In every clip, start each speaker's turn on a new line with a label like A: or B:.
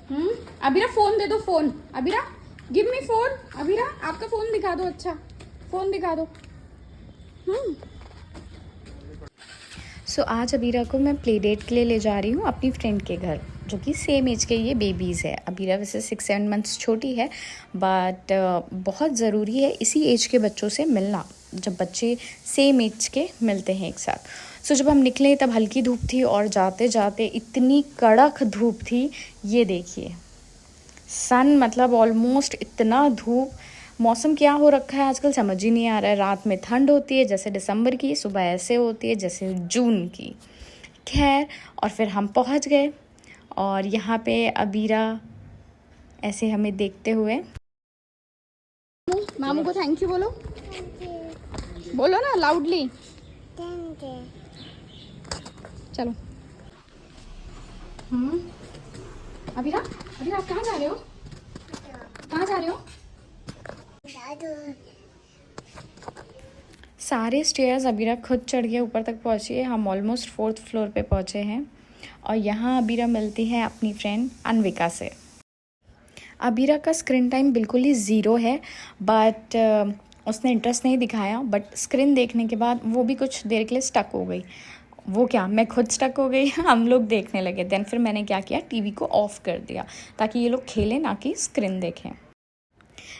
A: Abira phone दे दो, phone. Abira give me phone. Abira आपका phone दिखा दो, अच्छा फ़ोन दिखा दो। सो आज अबीरा को मैं प्ले डेट के लिए ले जा रही हूँ अपनी फ्रेंड के घर, जो कि सेम एज के ये बेबीज़ है। अबीरा वैसे 6-7 मंथ्स छोटी है, बट बहुत ज़रूरी है इसी एज के बच्चों से मिलना, जब बच्चे सेम एज के मिलते हैं एक साथ। सो जब हम निकले तब हल्की धूप थी और जाते जाते इतनी कड़क धूप थी, ये देखिए सन मतलब ऑलमोस्ट इतना धूप। मौसम क्या हो रखा है आजकल समझ ही नहीं आ रहा है। रात में ठंड होती है जैसे दिसंबर की, सुबह ऐसे होती है जैसे जून की। खैर, और फिर हम पहुंच गए और यहाँ पे अबीरा ऐसे हमें देखते हुए। मामू को थैंक यू बोलो, बोलो ना लाउडली। चलो। अबीरा, अबीरा आप कहाँ जा रहे हो? कहाँ जा रहे हो? सारे स्टेयर्स अबीरा खुद चढ़ के ऊपर तक पहुँची है। हम ऑलमोस्ट 4th फ्लोर पे पहुँचे हैं और यहाँ अबीरा मिलती है अपनी फ्रेंड अनविका से। अबीरा का स्क्रीन टाइम बिल्कुल ही ज़ीरो है, बट उसने इंटरेस्ट नहीं दिखाया। बट स्क्रीन देखने के बाद वो भी कुछ देर के लिए स्टक हो गई। वो क्या, मैं खुद स्टक हो गई। हम लोग देखने लगे। देन फिर मैंने क्या किया, टीवी को ऑफ़ कर दिया ताकि ये लोग खेलें ना कि स्क्रीन देखें।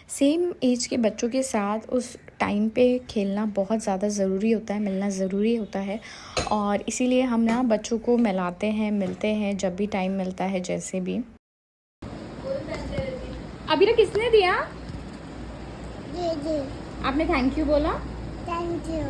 A: सेम एज के बच्चों के साथ उस टाइम पे खेलना बहुत ज़्यादा ज़रूरी होता है, मिलना ज़रूरी होता है। और इसीलिए हम ना बच्चों को मिलाते हैं, मिलते हैं जब भी टाइम मिलता है, जैसे भी। अबीरा किसने दिया? जी। आपने थैंक यू बोला? Thank you.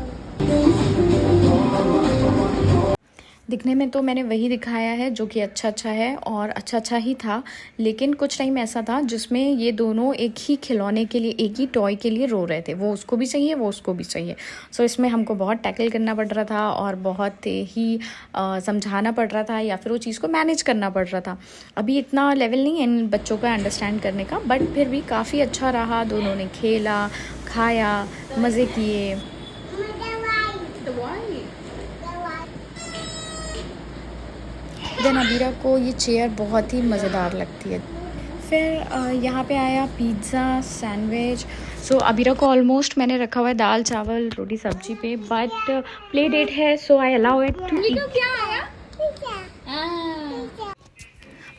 A: दिखने में तो मैंने वही दिखाया है जो कि अच्छा है और अच्छा ही था, लेकिन कुछ टाइम ऐसा था जिसमें ये दोनों एक ही खिलौने के लिए, एक ही टॉय के लिए रो रहे थे। वो उसको भी चाहिए, वो उसको भी चाहिए। सो इसमें हमको बहुत टैकल करना पड़ रहा था और बहुत ही समझाना पड़ रहा था, या फिर वो चीज़ को मैनेज करना पड़ रहा था। अभी इतना लेवल नहीं है इन बच्चों का अंडरस्टैंड करने का, बट फिर भी काफ़ी अच्छा रहा। दोनों ने खेला, खाया, मज़े किए। देन अबीरा को ये चेयर बहुत ही मज़ेदार लगती है। फिर यहाँ पे आया पिज़्ज़ा, सैंडविच। सो अबीरा को ऑलमोस्ट मैंने रखा हुआ है दाल चावल रोटी सब्जी पे, बट प्ले डेट है so I allow it to eat. क्या आया?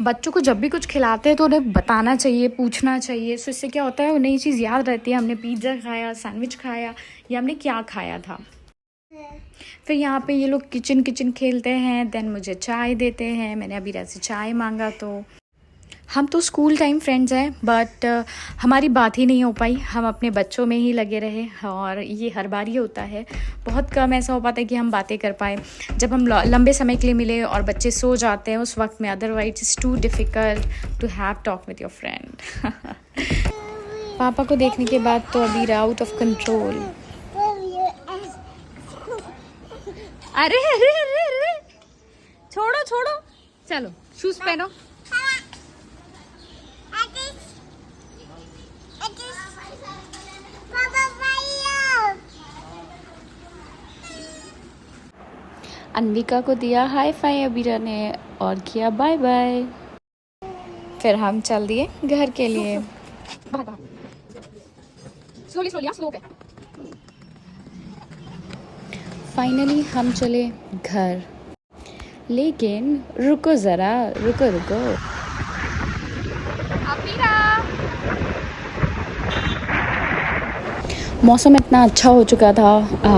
A: बच्चों को जब भी कुछ खिलाते हैं तो उन्हें बताना चाहिए, पूछना चाहिए। सो इससे क्या होता है, उन्हें ये चीज़ याद रहती है, हमने पिज़्ज़ा खाया, सैंडविच खाया, या हमने क्या खाया था। फिर यहाँ पे ये लोग किचन खेलते हैं। देन मुझे चाय देते हैं। मैंने अबीरा से चाय मांगा। तो हम तो स्कूल टाइम फ्रेंड्स हैं, बट हमारी बात ही नहीं हो पाई। हम अपने बच्चों में ही लगे रहे और ये हर बार ही होता है। बहुत कम ऐसा हो पाता है कि हम बातें कर पाए जब हम लंबे समय के लिए मिले और बच्चे सो जाते हैं उस वक्त में। Otherwise it's too difficult to have talk with your friend. पापा को देखने के बाद तो अबीरा आउट ऑफ कंट्रोल। अरे अरे अरे अरे, छोड़ो छोड़ो, चलो शूज पहनो। अनविका को दिया हाई फाई अबीरा ने और किया बाय बाय। फिर हम चल दिए घर के लिए। फाइनली हम चले घर, लेकिन रुको ज़रा, रुको। मौसम इतना अच्छा हो चुका था,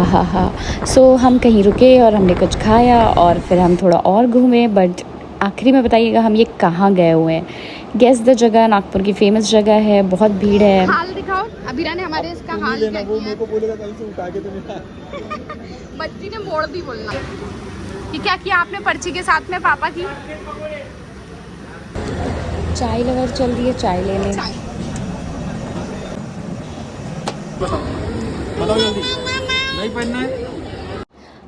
A: हा। सो हम कहीं रुके और हमने कुछ खाया और फिर हम थोड़ा और घूमे। बट आखिरी में बताइएगा हम ये कहाँ गए हुए हैं। गेस द जगह, नागपुर की फेमस जगह है, बहुत भीड़ है। हाल दिखाओ। अबीरा ने हमारे इसका हाल क्या किया? मेरे को बोलेगा कहीं से उठा के तुम्हें। बच्ची ने मोड़ दी बोलना कि क्या किया आपने पर्ची के साथ में पापा की। चाय लवर चल रही है, चाय लेने। नहीं पढ़ना है।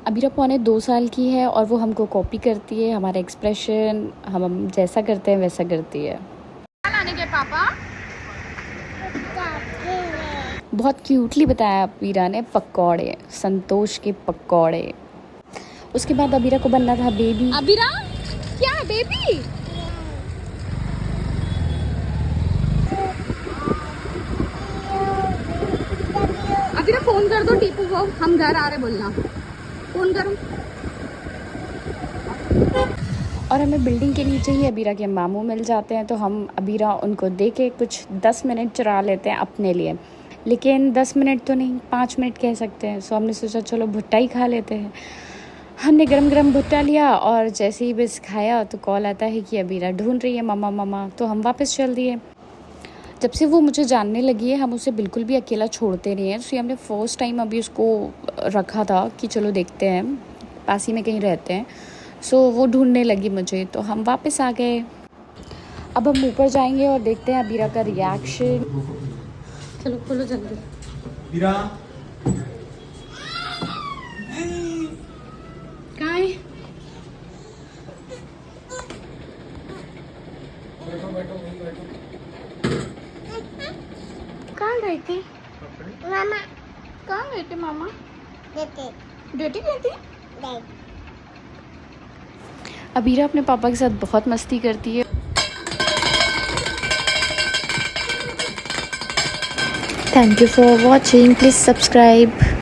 A: अबीरा 2.25 साल की है और वो हमको कॉपी करती है। हमारा एक्सप्रेशन हम जैसा करते हैं वैसा करती है। लाने के पापा बहुत क्यूटली बताया अबीरा ने, पकौड़े, संतोष के पकौड़े। उसके बाद अबीरा को बनना था बेबी। अबीरा क्या बेबी?
B: फोन कर दो टीपू को, हम घर आ रहे बोलना। फोन करो।
A: और हमें बिल्डिंग के नीचे ही अबीरा के मामू मिल जाते हैं, तो हम अबीरा उनको दे के कुछ 10 मिनट चुरा लेते हैं अपने लिए। लेकिन 10 मिनट तो नहीं, 5 मिनट कह सकते हैं। सो हमने सोचा चलो भुट्टा ही खा लेते हैं। हमने गरम गरम भुट्टा लिया और जैसे ही बस खाया तो कॉल आता है कि अबीरा ढूंढ रही है मम्मा मम्मा। तो हम वापस चल दिए। जब से वो मुझे जानने लगी है, हम उसे बिल्कुल भी अकेला छोड़ते नहीं हैं। तो हमने फ़र्स्ट टाइम अभी उसको रखा था कि चलो देखते हैं, पास ही में कहीं रहते हैं। सो वो ढूंढने लगी मुझे, तो हम वापस आ गए। अब हम ऊपर जाएंगे और देखते हैं अबीरा का रिएक्शन।
B: चलो खोलो जल्दी।
C: बीरा
B: कहाँ है? कहाँ गए थे
D: मामा
B: कहाँ गए थे मामा?
D: देते
B: ड्यूटी गई थी।
D: दे
A: अबीरा अपने पापा के साथ बहुत मस्ती करती है। Thank you for watching, please subscribe.